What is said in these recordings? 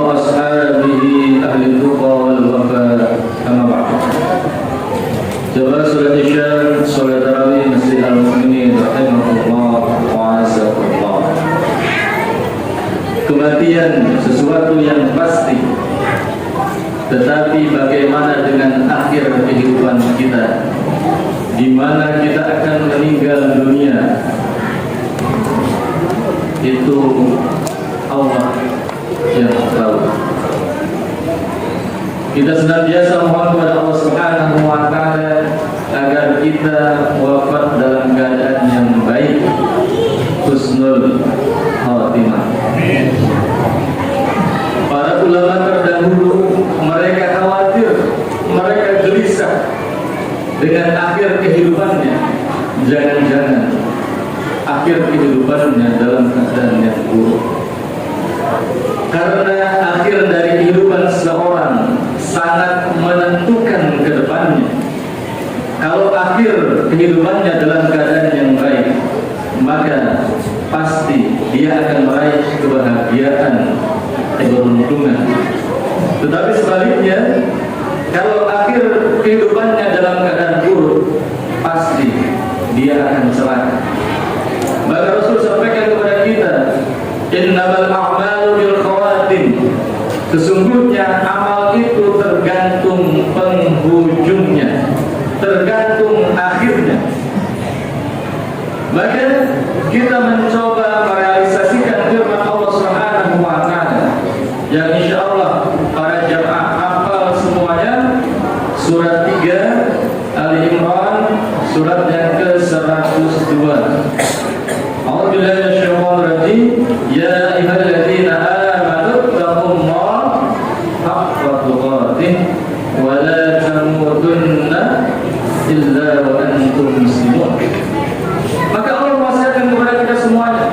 وأصحابه أهل التقى والوفاء أما بعد. Coba salat isya, salat tarawih masjid al-mu'minin rahimahullah wa azakullah. Kematian sesuatu yang pasti, tetapi bagaimana dengan akhir kehidupan kita, di mana kita akan meninggal dunia, itu Allah yang tahu. Kita senantiasa mohon kepada Allah Subhanahu wa Ta'ala agar kita wafat dalam keadaan yang baik, husnul khatimah. Para ulama terdahulu mereka khawatir, mereka gelisah dengan akhir kehidupannya. Jangan-jangan akhir kehidupannya dalam keadaan yang buruk. Karena akhir dari kehidupan seseorang sangat menentukan ke depannya. Kalau akhir kehidupannya dalam keadaan yang baik, maka pasti dia akan meraih kebahagiaan, keberuntungan. Tetapi sebaliknya, kalau akhir kehidupannya dalam keadaan buruk, pasti dia akan celaka. Maka Rasul sampaikan kepada kita, innamal a'malu bil khawatim. Sesungguhnya amal itu tergantung penghujungnya, tergantung akhirnya. Maka kita mencoba merealisasikan firman Allah Subhanahu wa Ta'ala yang insyaallah para jamaah hafal semuanya, surat 3 Ali Imran, surat yang ke-102. A'udzubillahi minasyaitonir rajim. Ya ayyuhalladzina amanu taqullaha haqqa tuqatih wa la tamutunna illa wa antum muslimun. Maka Allah mewasiatkan kepada kita semuanya,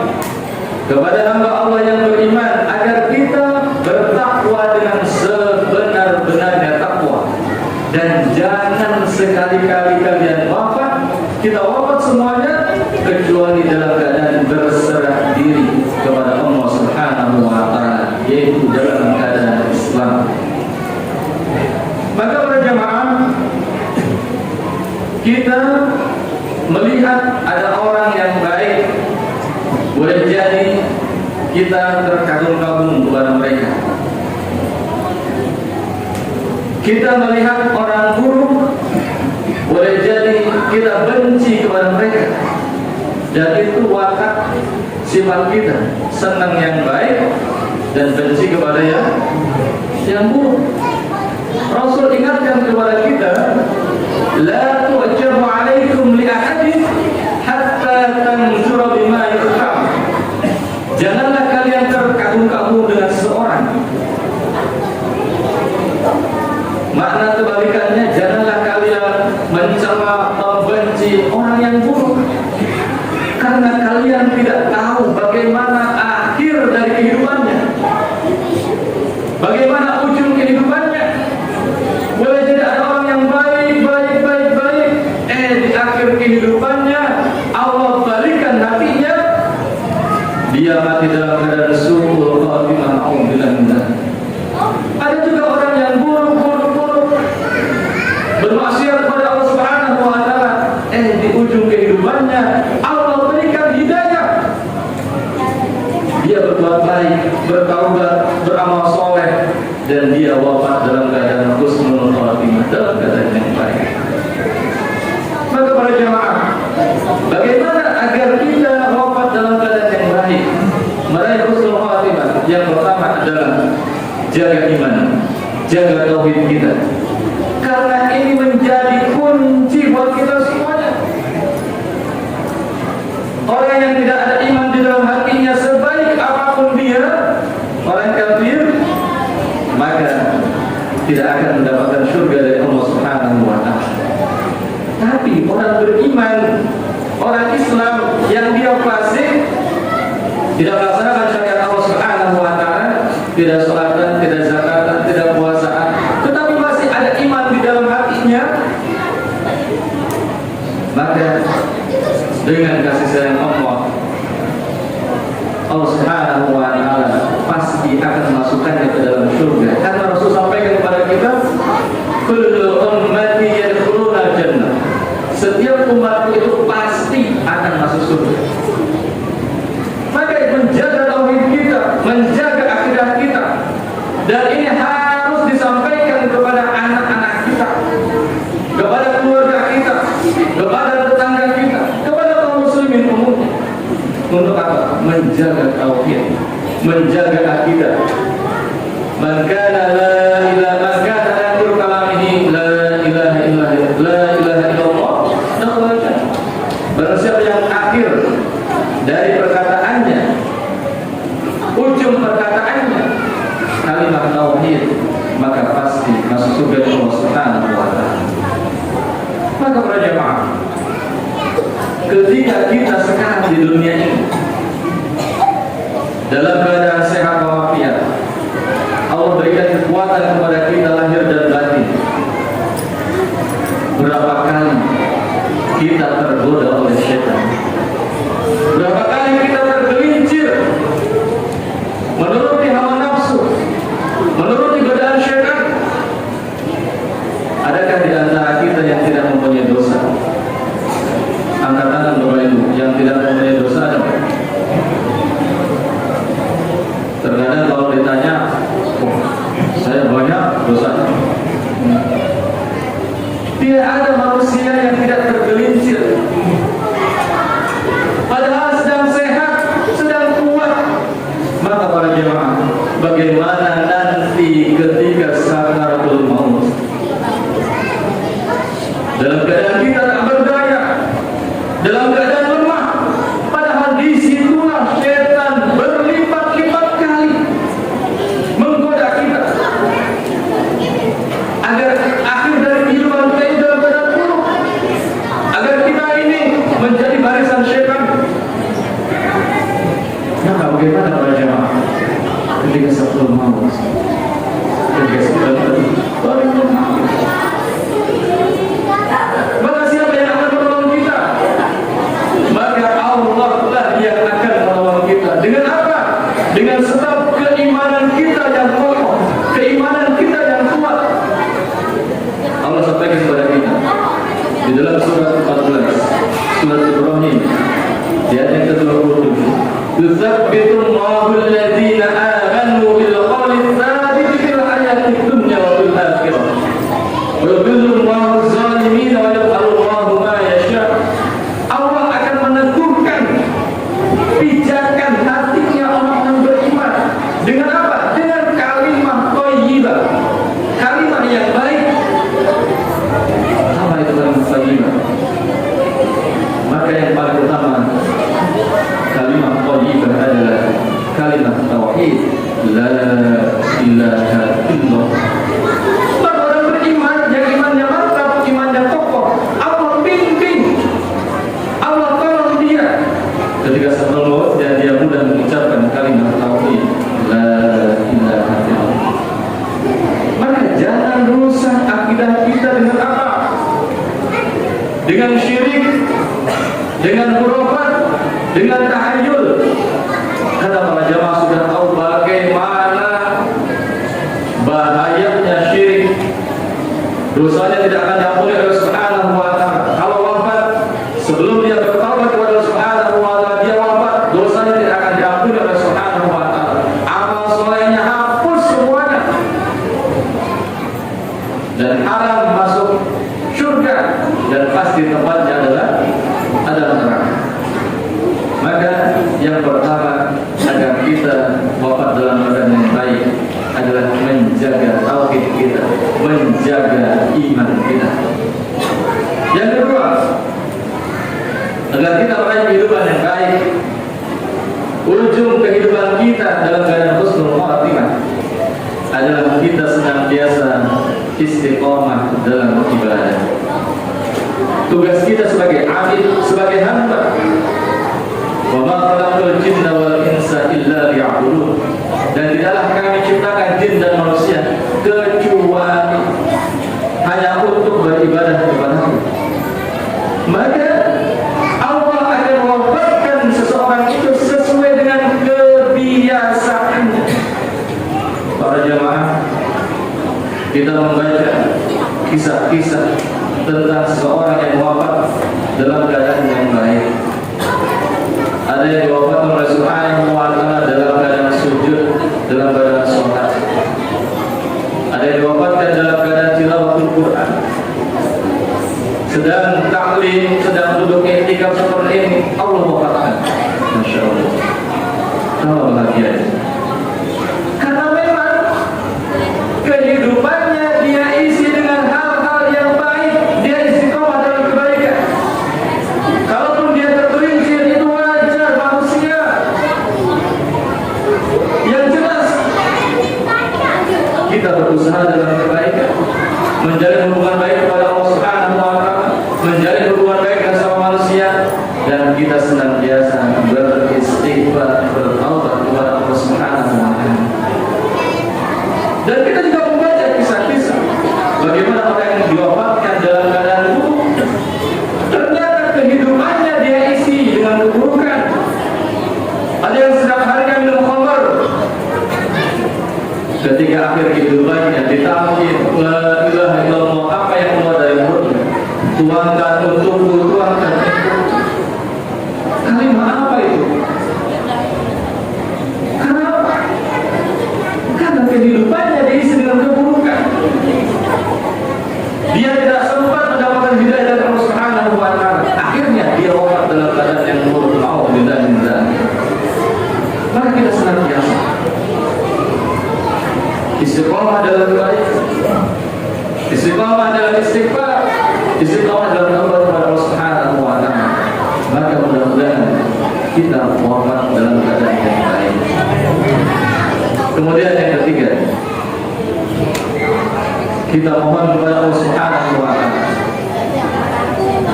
kepada hamba Allah yang beriman, agar kita bertakwa dengan sebenar-benarnya takwa. Dan jangan sekali-kali kalian wafat, kita wafat semuanya, kecuali dalam keadaan berserah diri kepada Allah Subhanahu wa Ta'ala, yaitu dalam keadaan Islam. Maka para jamaah, kita melihat ada orang yang baik, boleh jadi kita terkagum-kagum kepada mereka. Kita melihat orang buruk, boleh jadi kita benci kepada mereka. Dan itu watak sifat kita, senang yang baik dan benci kepada yang buruk. Rasul ingatkan kepada kita, la tu'jabu alaikum li ahadin hatta tanzura bima yuham. Janganlah kalian terkagum-kagum dengan seseorang. Makna kebalikannya, janganlah kalian mencela, membenci orang yang buruk, karena kalian tidak tahu bagaimana akhir dari kehidupannya, bagaimana ujung kehidupannya. Boleh jadi ada orang yang baik, di akhir kehidupannya Allah balikan hatinya, dia mati dalam keadaan su'ul khatimah. Ada juga orang yang buruk, bermaksiat kepada Allah Subhanahu wa Ta'ala, di ujung kehidupannya Allah berikan hidayah. Dia berbuat baik, bertaubat, beramal soleh, dan dia wafat dalam keadaan husnul khatimah, dalam keadaan yang baik. Maka para jamaah, bagaimana agar kita wafat dalam keadaan yang baik, meraih husnul khatimah? Yang pertama adalah jaga iman, jaga tauhid kita. Karena ini menjadi kunci buat kita semuanya. Orang yang tidak ada iman di dalam hatinya, sebaik apapun dia, orang kafir, maka tidak akan mendapatkan surga dari Allah Subhanahu wa Ta'ala. Tapi orang beriman, orang Islam yang dia fasik, tidak melaksanakan syariat Allah Subhanahu wa Ta'ala, tidak sholatan, tidak zakatan, tidak puasaan, tetapi masih ada iman di dalam hatinya, maka dengan kasih sayang Allah Subhanahu wa Ta'ala pasti pasti akan memasukkannya ke dalam surga. Karena Rasul sampaikan kepada kita, kullu ummati yadkhuluna jannah. Setiap umatku itu pasti akan masuk surga. Maka menjaga tauhid kita, menjaga akidah kita, dan ini harus disampaikan kepada anak-anak kita, kepada keluarga kita, kepada tetangga kita, kepada kaum muslimin umum. Untuk apa? Menjaga tauhid, menjaga akidah. Man kana la ilaha man kana akhir kalamihi la ilaha illallah. Barang siapa yang akhir dari perkataannya, ujung perkataannya kalimat tauhid, maka pasti masuk surga Allah Subhanahu wa taala. Maka para jemaah, ketika kita sekarang di dunia ini dalam keadaan sehat walafiat, Allah berikan kekuatan kepada kita lahir dan batin. Berapa kali kita tergoda oleh syaitan? Berapa kali kita tergelincir menuruti hawa nafsu, menuruti godaan syaitan? Adakah di antara kita yang tidak mempunyai dosa? Angkat tangan Bapak Ibu yang tidak mempunyai dosa ada? Terkadang kalau ditanya, oh, saya banyak dosa. Tidak ada manusia yang tidak tergelincir. Padahal sedang sehat, sedang kuat. Maka para jemaah, bagaimana nanti ketika sakaratul maut? Dalam keadaan kita tak berdaya, dalam keadaan lemah, padahal disitulah syaitan berlipat-lipat kali menggoda kita agar akhir dari kehidupan kita ini dalam keadaan buruk, agar kita ini menjadi barisan syaitan. Maka bagaimana para jemaah ketika sakaratul maut, ketika sakaratul maut? Maka siapa yang akan menolong kita? Maka Allah lah yang akan menolong kita. Dengan apa? Dengan sebab keimanan kita yang kokoh, keimanan kita yang kuat. Allah sampaikan kepada kita di dalam surat 14, surat Ibrahim, di ayat yang ke-27. Yutsabbitullahu alladhina amanu bil qawli tsabit fil hayatid dunya wa fil akhirah. Wa yudhillullahu adh-dhalimin wa yaf'alullahu ma yasha'. Allah akan meneguhkan pijakan hatinya orang yang beriman. Dengan apa? Dengan kalimat thayyibah, kalimat yang baik. Apa itu kalimat thayyibah? Maka yang paling utama kalimat thayyibah adalah kalimat tauhid, la ilaha illallah. Orang beriman yang imannya mantap, imannya kokoh, Allah bimbing, Allah tolong dia ketika sebelum maut, dan dia mudah mengucapkan kalimat tauhid, la ilaha illallah. Maka jangan rusak akidah kita dengan apa? Dengan syirik, dengan khurafat, dengan tahayul. Karena para jamaah sudah tahu bagaimana bahayanya syirik. Dosanya tidak akan diampuni oleh Subhanahu wa taala. Kalau wafat sebelum dia bertaubat kepada Subhanahu wa taala, dia wafat, dosanya tidak akan diampuni oleh Subhanahu wa taala. Amal solehnya hapus semuanya, dan haram masuk surga, dan pasti tempatnya adalah neraka. Maka yang pertama agar kita wafat dalam keadaan yang baik adalah menjaga tauhid kita, menjaga iman kita. Yang kedua, agar kita meraih kehidupan yang baik, ujung kehidupan kita dalam keadaan husnul khatimah adalah kita senantiasa istiqomah dalam ibadah. Tugas kita sebagai abid, sebagai hamba. Wa ma khalaqtul jinna wal insa illa liya'budun. Dan tidaklah kami ciptakan jin dan manusia kecuali hanya untuk beribadah kepada-Mu. Maka Allah akan mewafatkan seseorang itu sesuai dengan kebiasaannya. jemaah, kita membaca kisah-kisah tentang seseorang yang wafat dalam keadaan yang baik. Ada yang diwafatkan oleh Subhanahu wa ta'ala dalam keadaan sujud, dalam keadaan sholat. Ada yang diwafatkan dalam keadaan tilawatul Quran, sedang taklim, sedang duduk i'tikaf seperti ini, Allah wafatkan. Masya Allah. Allah bahagia. Karena memang kehidupannya dia isi dengan hal-hal yang baik, dia istiqomah dalam kebaikan. Kalaupun dia tergelincir, itu wajar manusia. Yang jelas kita berusaha dalam kebaikan, menjalin hubungan baik kepada Allah Subhanahu wa ta'ala, menjalin hubungan baik dengan sama manusia, dan kita senantiasa beristighfar, bertaubat kepada Allah Subhanahu wa ta'ala. Dan kita juga membaca kisah-kisah bagaimana orang yang diwafatkan dalam keadaan buruk, ternyata kehidupannya dia isi dengan keburukan. Ada yang setiap harinya minum khamr, ketika akhir kehidupannya ditamkin la ilaha illallah, apa yang keluar dari mulutnya, tuangkan untukku, tuangkan untukku. Kalimat apa itu? Kenapa? Karena kehidupannya diisi dengan keburukan. Dia tidak sempat mendapatkan hidayah dari Allah Subhanahu wa ta'ala. Akhirnya dia wafat dalam keadaan yang buruk. Alhamdulillah. Maka kita senantiasa istiqomah dalam kebaikan, istiqomah dalam istighfar, istiqomah dalam taubat kepada Allah Subhanahu wa ta'ala. Maka mudah-mudahan kita wafat dalam keadaan yang baik. Kemudian yang ketiga, kita mohon kepada Allah Subhanahu wa ta'ala.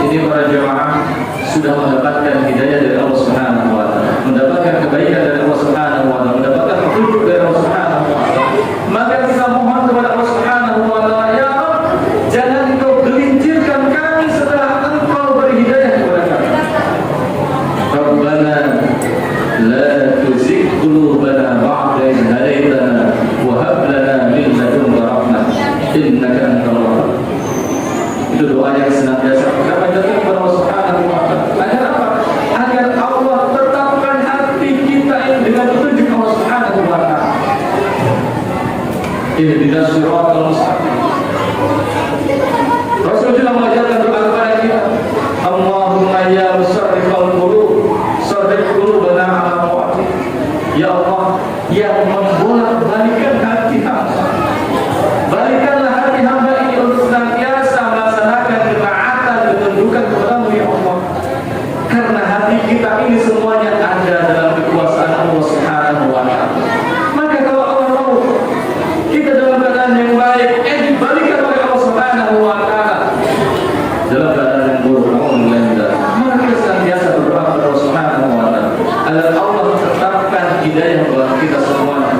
Ini para jemaah sudah mendapatkan hidayah dari Allah Subhanahu wa ta'ala, mendapatkan kebaikan dari Allah Subhanahu wa ta'ala, mendapatkan petunjuk dari Allah Subhanahu wa ta'ala. Maka kita mohon kepada Allah Subhanahu wa ta'ala, ya Allah, jangan Engkau gelincirkan kami setelah Engkau beri hidayah kepada kami. Rabbana la tuzigh qulubana ba'da idh hadaitana wa hab lana min ladunka rahmah innaka antal wahhab. Itu doa yang senantiasa kita panjatkan kepada Allah Subhanahu wa ta'ala. Agar apa? Agar Allah tetapkan hati kita ini dengan petunjuk Allah Subhanahu wa ta'ala. Ihdinas siratal mustaqim. Rasulullah mengajarkan doa kepada kita, Allahumma ya musarrifal qulub, sarrif qulubana ala ta'atik. Ya Allah, yang membolak-balikkan hati hamba, balikkanlah hati hamba ini untuk senantiasa melaksanakan ketaatan, ketundukan kepadamu ya Allah. Karena hati kita ini semuanya ada dalam kekuasaan Allah Subhanahu wa ta'ala. Maka kalau Allah mau kita dalam keadaan yang baik, dibalikkan oleh Allah Subhanahu wa ta'ala dalam keadaan yang buruk, maka kita senantiasa berdoa kepada Allah Subhanahu wa ta'ala agar Allah tetapkan hidayah buat kita semuanya.